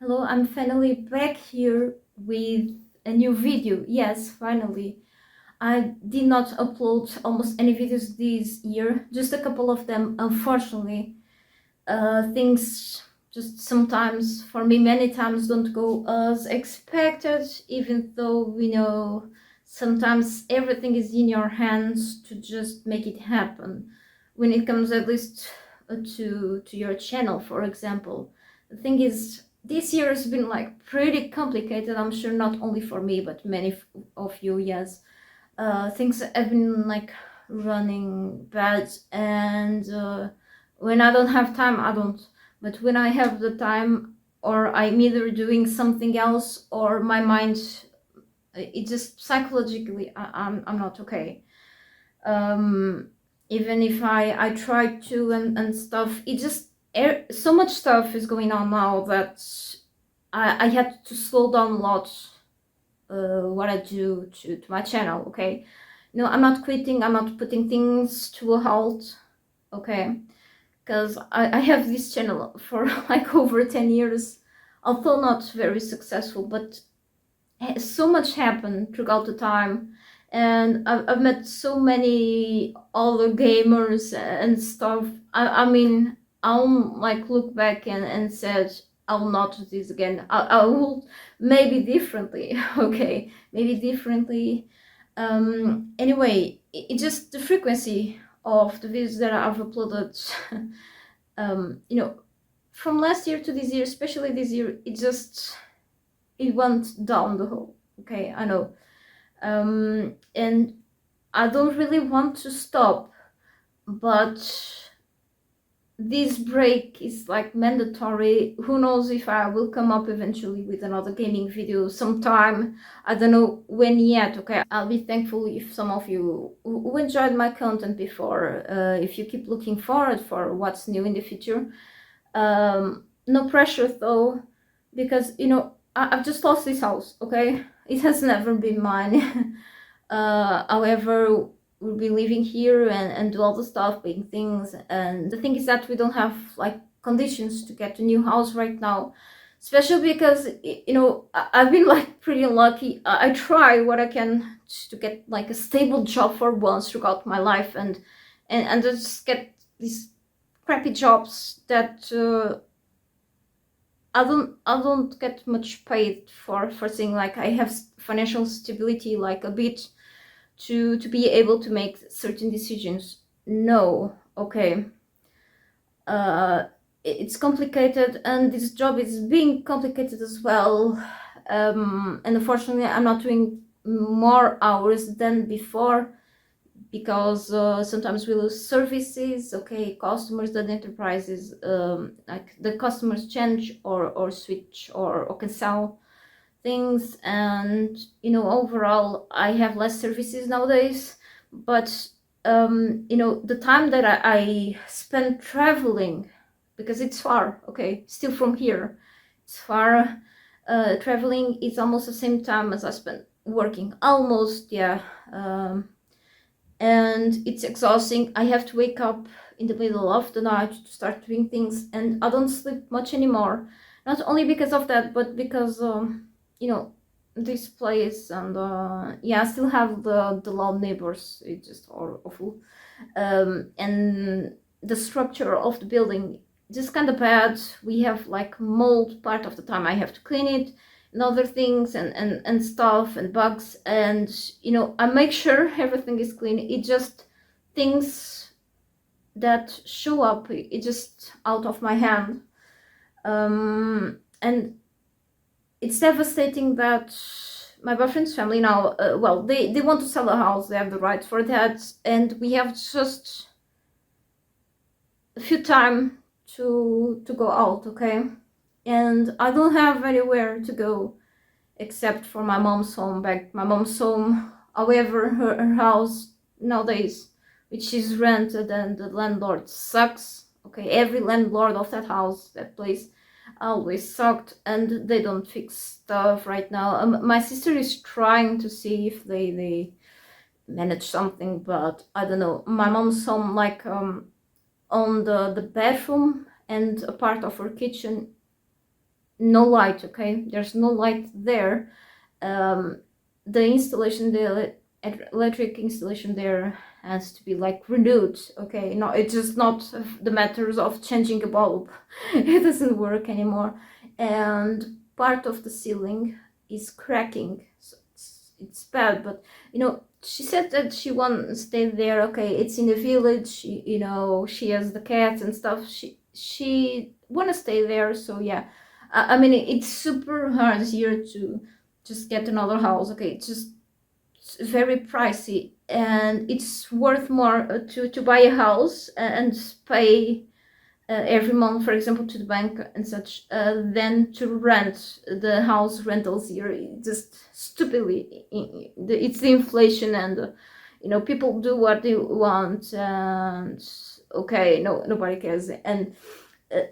Hello, I'm finally back here with a new video. Yes, finally. I did not upload almost any videos this year, just a couple of them, unfortunately. Things just sometimes, for me, many times don't go as expected, even though we know sometimes everything is in your hands to just make it happen. When it comes at least to your channel, for example. The thing is, this year has been like pretty complicated. I'm sure not only for me, but many of you, yes. Things have been like running bad, and when I don't have time, I don't. But when I have the time, or I'm either doing something else, or my mind, it just psychologically, I'm not okay. Um, Even if I try to and stuff, it just so much stuff is going on now that I had to slow down a lot what I do to my channel. Okay, no, I'm not quitting, I'm not putting things to a halt. Okay, because I have this channel for like over 10 years, although not very successful, but so much happened throughout the time, and I've met so many other gamers and stuff. I mean, I'll like look back and said I'll not do this again. I will, maybe differently. Okay, maybe differently. Anyway, it just the frequency of the videos that I've uploaded. You know, from last year to this year, especially this year, it went down the hole. Okay, I know. And I don't really want to stop, but this break is like mandatory. Who knows if I will come up eventually with another gaming video sometime. I don't know when yet. Okay, I'll be thankful if some of you who enjoyed my content before, if you keep looking forward for what's new in the future. No pressure though, because I've just lost this house. Okay, it has never been mine. However, we'll be living here and do all the stuff, paying things, and the thing is that we don't have like conditions to get a new house right now, especially because I've been like pretty unlucky. I try what I can to get like a stable job for once throughout my life, and just get these crappy jobs that I don't get much paid for saying like I have financial stability, like a bit to be able to make certain decisions. No, okay. uh it's complicated, and this job is being complicated as well. And unfortunately, I'm not doing more hours than before, because sometimes we lose services. Okay, customers, that enterprises, like the customers change or switch or cancel things, and overall I have less services nowadays. But the time that I spend traveling, because it's far, okay, still from here, it's far. Traveling is almost the same time as I spend working, almost, yeah. And it's exhausting. I have to wake up in the middle of the night to start doing things, and I don't sleep much anymore. Not only because of that, but because you know this place, and yeah, I still have the loud neighbors. It's just awful. And the structure of the building just kind of bad. We have like mold part of the time. I have to clean it, and other things, and stuff, and bugs, and I make sure everything is clean. It just things that show up, it just out of my hand. And it's devastating that my boyfriend's family now, well, they want to sell a house. They have the rights for that, and we have just a few time to go out. Okay, and I don't have anywhere to go except for my mom's home, back my mom's home. However, her house nowadays, which is rented, and the landlord sucks. Okay, every landlord of that house, that place, always sucked, and they don't fix stuff right now. My sister is trying to see if they manage something, but I don't know. My mom's home, like on the bathroom and a part of her kitchen, no light. Okay, there's no light there. The installation, the electric installation there has to be like renewed. Okay, no, it's just not the matters of changing a bulb. It doesn't work anymore, and part of the ceiling is cracking, so it's bad. But she said that she wants to stay there. Okay, it's in the village, she has the cats and stuff. She want to stay there, so yeah. I mean, it's super hard here to just get another house. Okay, it's very pricey, and it's worth more to buy a house and pay every month, for example, to the bank and such, than to rent. The house rentals here just stupidly. It's the inflation, and people do what they want, and okay, no, nobody cares. And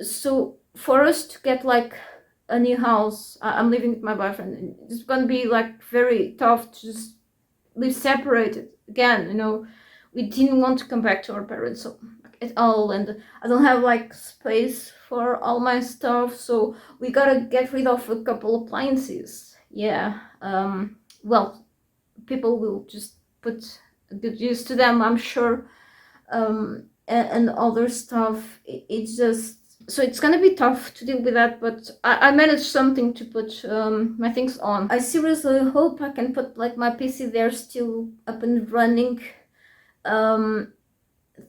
so for us to get like a new house, I'm living with my boyfriend, and it's gonna be like very tough to just live separated again. We didn't want to come back to our parents so at all, and I don't have like space for all my stuff, so we gotta get rid of a couple appliances. Yeah. Well, people will just put a good use to them, I'm sure. And other stuff, it's just, so it's gonna be tough to deal with that, but I managed something to put my things on. I seriously hope I can put like my PC there still up and running.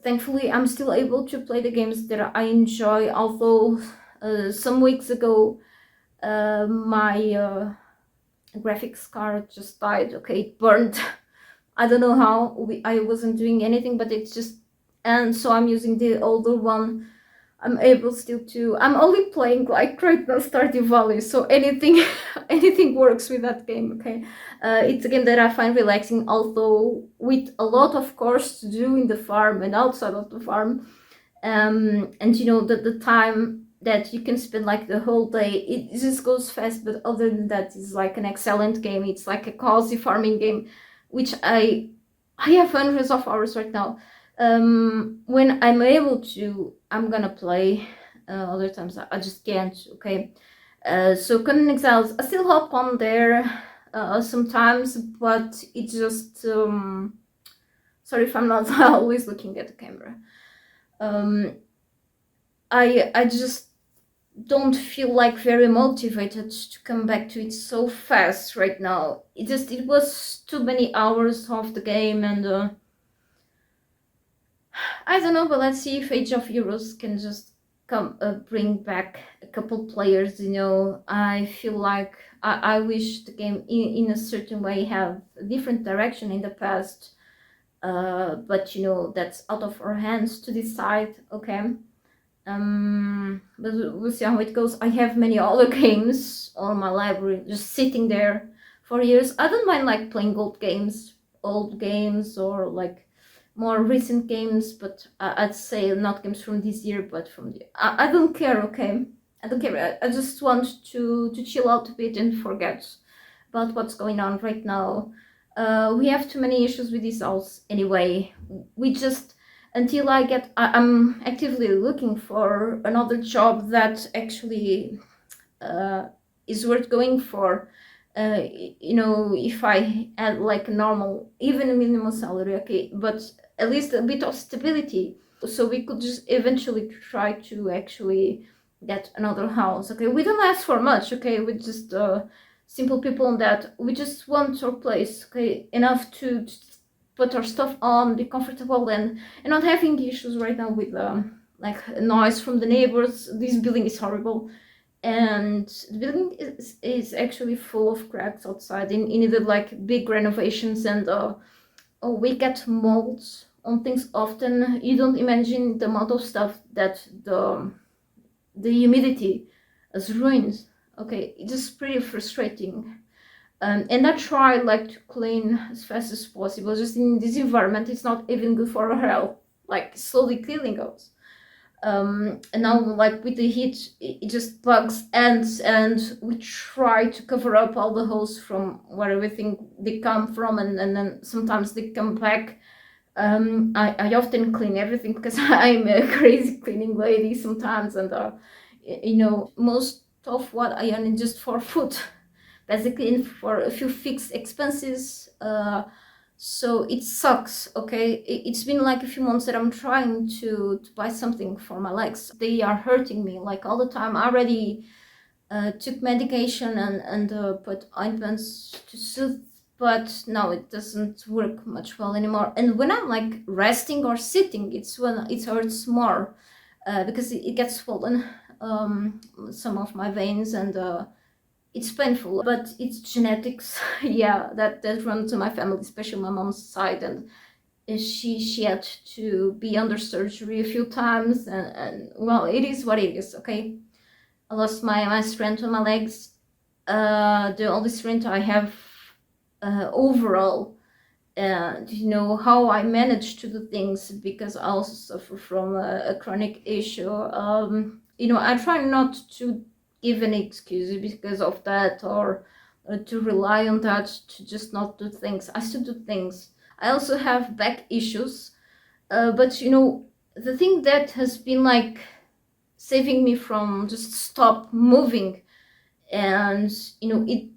Thankfully, I'm still able to play the games that I enjoy, although some weeks ago my graphics card just died. Okay, it burned. I don't know how. I wasn't doing anything, but it's just, and so I'm using the older one. I'm able still to, I'm only playing like right now Stardew Valley, so anything anything works with that game. Okay, it's a game that I find relaxing, although with a lot of course to do in the farm and outside of the farm. And the time that you can spend like the whole day, it just goes fast. But other than that, it's like an excellent game. It's like a cozy farming game, which I have hundreds of hours right now. When I'm able to, I'm gonna play. Other times I just can't. Okay, so Conan Exiles, I still hop on there sometimes, but it just sorry if I'm not always looking at the camera. I just don't feel like very motivated to come back to it so fast right now. It was too many hours of the game, and I don't know, but let's see if Age of Heroes can just come bring back a couple players. I feel like I wish the game in a certain way have a different direction in the past, but that's out of our hands to decide. Okay. But we'll see how it goes. I have many other games on my library just sitting there for years. I don't mind like playing old games, or like more recent games, but I'd say not games from this year, but from I don't care. Okay, I don't care. I just want to chill out a bit and forget about what's going on right now. We have too many issues with this house anyway. We just, until I'm actively looking for another job that actually is worth going for. If I had like a normal, even a minimum salary, okay, but at least a bit of stability, so we could just eventually try to actually get another house. Okay, we don't ask for much. Okay, we just simple people on that. We just want our place. Okay, enough to put our stuff on, be comfortable, and not having issues right now with like noise from the neighbors. This building is horrible, and the building is actually full of cracks outside. It needed like big renovations, and we get molds on things often. You don't imagine the amount of stuff that the humidity has ruined. Okay, it's just pretty frustrating. And I try like to clean as fast as possible. Just in this environment, it's not even good for our health. Like slowly killing us. And now, like with the heat, it just bugs ants, and we try to cover up all the holes from where we think they come from, and then sometimes they come back. I often clean everything because I'm a crazy cleaning lady sometimes, and most of what I earn just for food, basically for a few fixed expenses. So it sucks, okay? It's been like a few months that I'm trying to buy something for my legs. They are hurting me like all the time. I already took medication and put ointments to soothe, but no, it doesn't work much well anymore. And when I'm like resting or sitting, it's when it hurts more, because it gets swollen, some of my veins, and it's painful. But it's genetics, yeah, that runs in my family, especially my mom's side. And she had to be under surgery a few times, and well, it is what it is, okay? I lost my strength on my legs. The only strength I have overall, and you know how I manage to do things, because I also suffer from a chronic issue. You know, I try not to give any excuses because of that, or to rely on that to just not do things. I still do things. I also have back issues, but you know, the thing that has been like saving me from just stop moving, and you know, it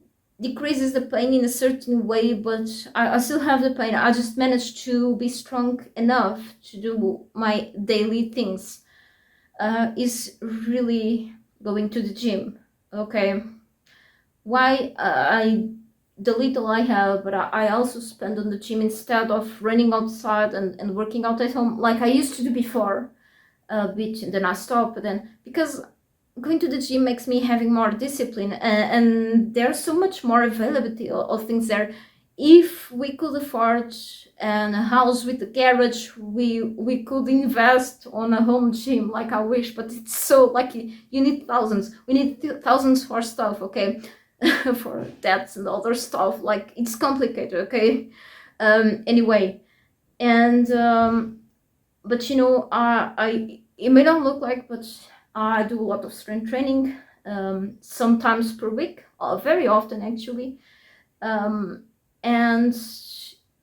decreases the pain in a certain way, but I still have the pain. I just managed to be strong enough to do my daily things, is really going to the gym, okay? Why? I The little I have, but I also spend on the gym instead of running outside and working out at home like I used to do before a bit, and then I stop. But then, because going to the gym makes me having more discipline, and there's so much more availability of things there. If we could afford a house with a garage, we could invest on a home gym like I wish, but it's so like you need thousands. We need thousands for stuff, okay? For debts and other stuff, like it's complicated, okay? Anyway, and but you know, I it may not look like, but I do a lot of strength training, sometimes per week, very often actually. And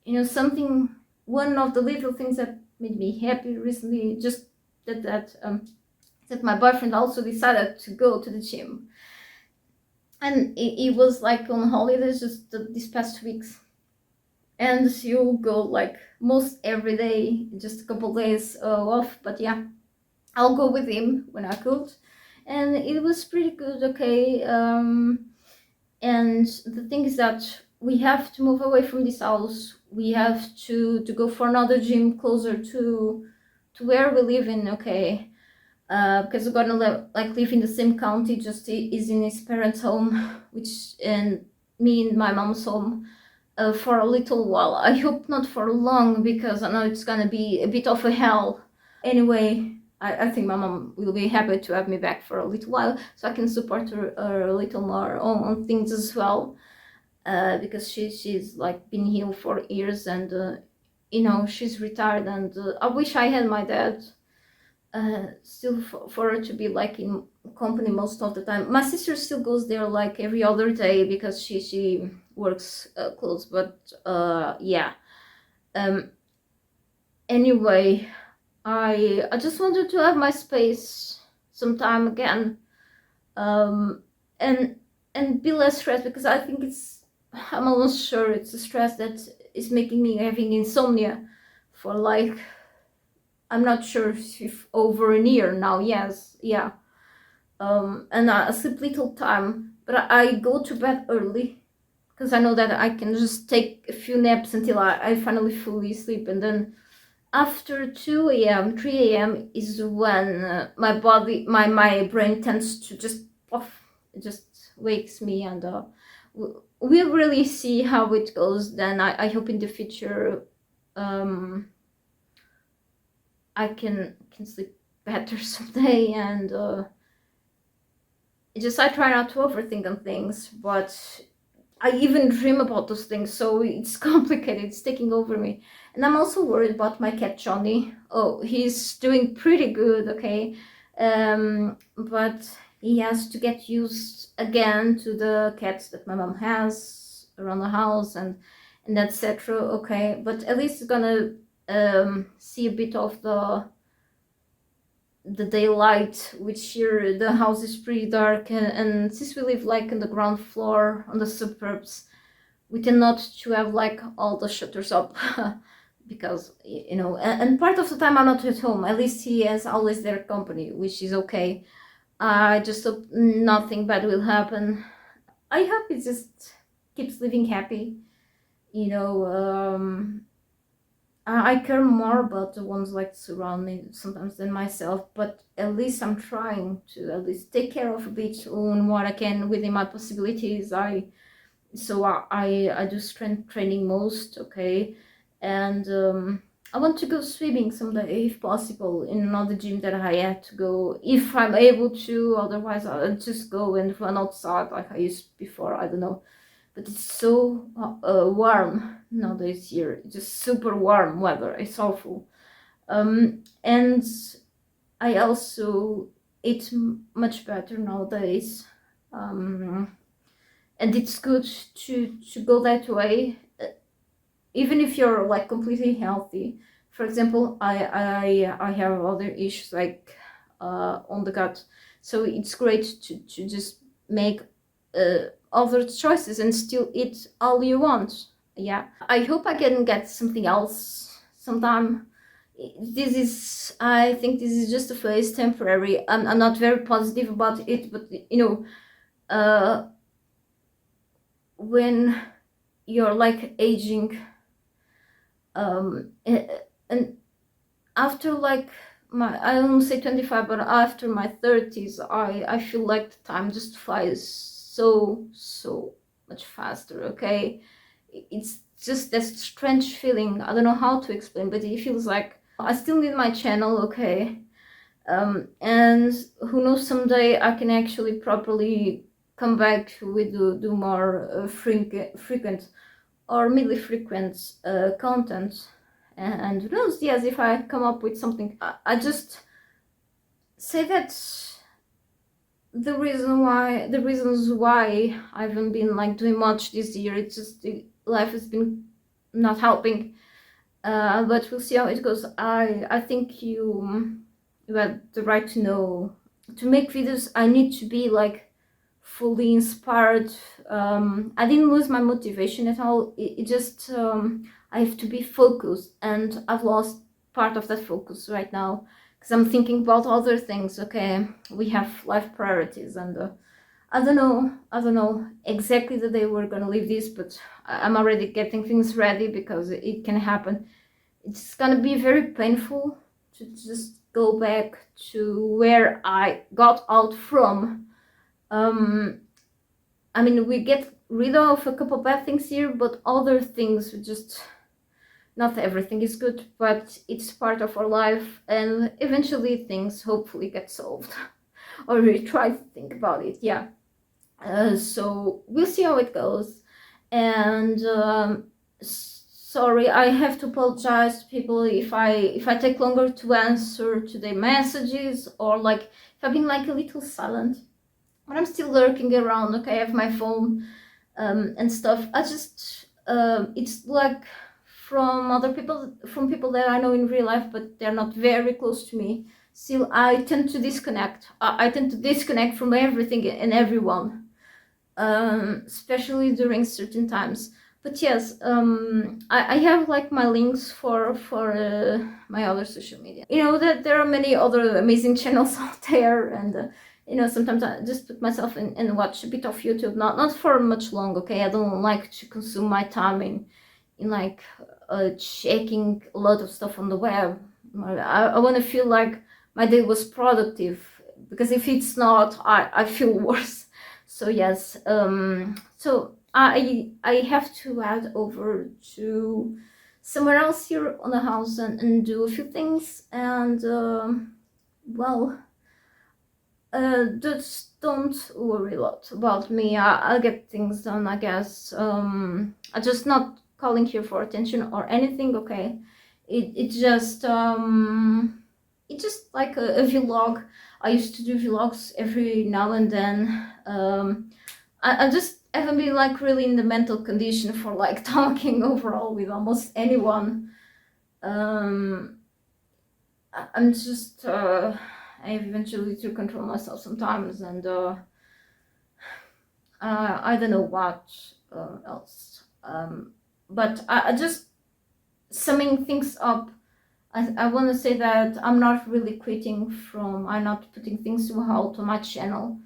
you know, something, one of the little things that made me happy recently, just that my boyfriend also decided to go to the gym, and it was like on holidays just these past weeks, and you'll go like most every day, just a couple days off, but yeah, I'll go with him when I could, and it was pretty good, okay? And the thing is that we have to move away from this house. We have to go for another gym closer to where we live in, okay? Because we're gonna live in the same county, just is in his parents' home, which, and me and my mom's home, for a little while. I hope not for long, because I know it's gonna be a bit of a hell. Anyway, I think my mom will be happy to have me back for a little while, so I can support her a little more on things as well, because she's like been here for years, and you know, she's retired, and I wish I had my dad still for her to be like in company most of the time. My sister still goes there like every other day because she works close, but yeah. Anyway, I just wanted to have my space sometime again, um, and be less stressed, because I think I'm almost sure it's the stress that is making me having insomnia for like, I'm not sure if over a year now. Yes, yeah. And I sleep little time, but I go to bed early because I know that I can just take a few naps until I finally fully sleep, and then after 2 a.m., 3 a.m. is when my body, my brain tends to just off. It just wakes me, and we'll really see how it goes. Then I hope in the future I can sleep better someday, and I try not to overthink on things, but I even dream about those things, so it's complicated. It's taking over me. And I'm also worried about my cat Johnny. Oh, he's doing pretty good, okay? But he has to get used again to the cats that my mom has around the house, and etc. Okay, but at least he's gonna see a bit of the daylight, which here the house is pretty dark, and since we live like in the ground floor on the suburbs, we tend not to have like all the shutters up because you know, and part of the time I'm not at home. At least he has always their company, which is okay. I just hope nothing bad will happen. I hope he just keeps living happy, you know. I care more about the ones like surround me sometimes than myself, but at least I'm trying to at least take care of a bit on what I can within my possibilities. I do strength training most, okay, and I want to go swimming someday if possible in another gym that I had to go if I'm able to. Otherwise, I'll just go and run outside like I used before. I don't know, but it's so warm nowadays here. It's just super warm weather. It's awful. And I also eat much better nowadays. And it's good to go that way, even if you're like completely healthy. For example, I have other issues like on the gut, so it's great to just make other choices and still eat all you want. Yeah, I hope I can get something else sometime. I think this is just a phase, temporary. I'm not very positive about it, but you know, when you're like aging, and after like I don't say 25, but after my 30s, I feel like the time just flies so much faster. Okay, it's just that strange feeling. I don't know how to explain, but it feels like I still need my channel. Okay, and who knows, someday I can actually properly come back with do more frequent or midly frequent content. And who knows, yes, if I come up with something, I just say that the reasons why I haven't been like doing much this year, it's just life has been not helping. But we'll see how it goes. I think you had the right to know. To make videos, I need to be like fully inspired. I didn't lose my motivation at all. It just I have to be focused, and I've lost part of that focus right now because I'm thinking about other things. Okay, we have life priorities, and I don't know exactly the day we're gonna leave this, but I'm already getting things ready because it can happen. It's gonna be very painful to just go back to where I got out from. I mean, we get rid of a couple bad things here, but other things just, not everything is good, but it's part of our life, and eventually things hopefully get solved. Or we try to think about it, yeah. So we'll see how it goes. And sorry, I have to apologize to people if I take longer to answer to their messages, or like if I've been like a little silent. But I'm still lurking around. Okay, I have my phone and stuff. I just it's like from people that I know in real life, but they're not very close to me. Still, I tend to disconnect. I tend to disconnect from everything and everyone, especially during certain times. But yes, I have like my links for my other social media. You know that there are many other amazing channels out there, and you know, sometimes I just put myself in and watch a bit of YouTube, not for much long. Okay, I don't like to consume my time in like checking a lot of stuff on the web. I want to feel like my day was productive, because if it's not, I feel worse. So yes, so I have to head over to somewhere else here on the house and do a few things, and well, just don't worry a lot about me. I'll get things done, I guess. I'm just not calling here for attention or anything, okay? It's just like a vlog. I used to do vlogs every now and then. I just haven't been like really in the mental condition for like talking overall with almost anyone. I'm just I eventually to control myself sometimes, and I don't know what else. But I just summing things up. I want to say that I'm not really quitting from. I'm not putting things too out on my channel.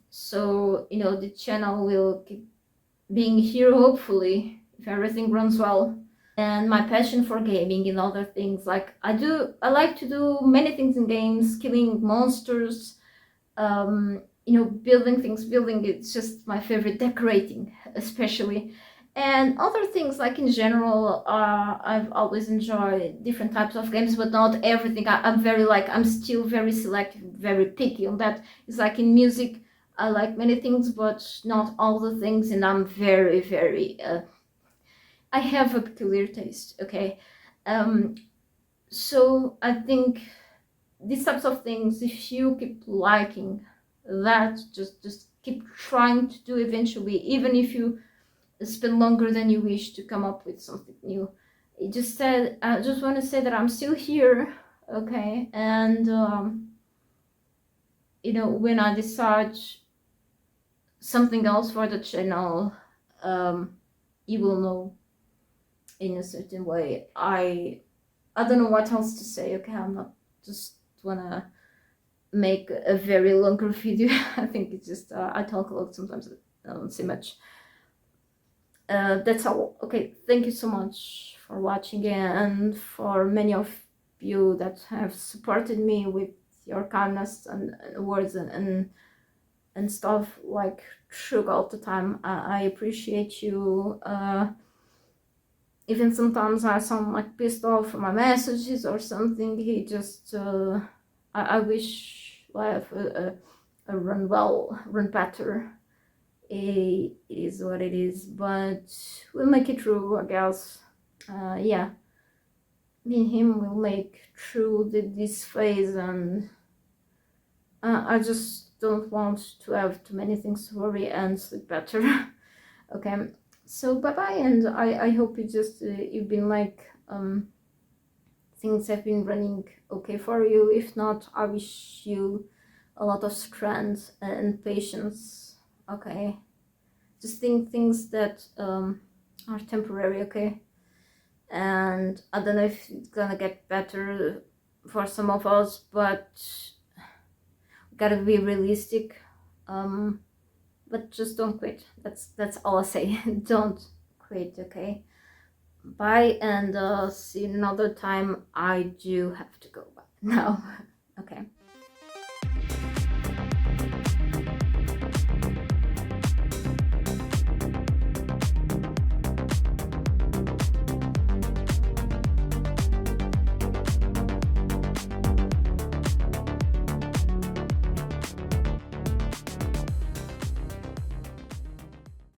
So you know the channel will keep being here hopefully if everything runs well. And my passion for gaming and other things, like I like to do many things in games, killing monsters, you know, building it's just my favorite, decorating especially, and other things like in general. I've always enjoyed different types of games, but not everything. I'm very like, I'm still very selective, very picky on that. It's like in music, I like many things but not all the things, and I'm very I have a peculiar taste, okay. um so I think these types of things, if you keep liking that, just keep trying to do eventually, even if you spend longer than you wish to come up with something new. It just said, I just want to say that I'm still here, okay. And you know, when I decide something else for the channel, you will know in a certain way. I don't know what else to say, okay. I'm not just wanna make a very longer video. I think it's just I talk a lot sometimes, I don't say much. That's all, okay. Thank you so much for watching, and for many of you that have supported me with your kindness and words and stuff like throughout the time. I appreciate you. Even sometimes I sound like pissed off for my messages or something. He just I wish life run well, run better. It is what it is, but we'll make it through, I guess. Yeah, me and him will make through this phase, and I just don't want to have too many things to worry and sleep better. Okay, so bye bye, and I hope you just you've been like things have been running okay for you. If not, I wish you a lot of strength and patience, okay. Just think things that are temporary, okay. And I don't know if it's gonna get better for some of us, but gotta be realistic. But just don't quit. That's all I say. Don't quit, okay. Bye, and see you another time. I do have to go back now. Okay.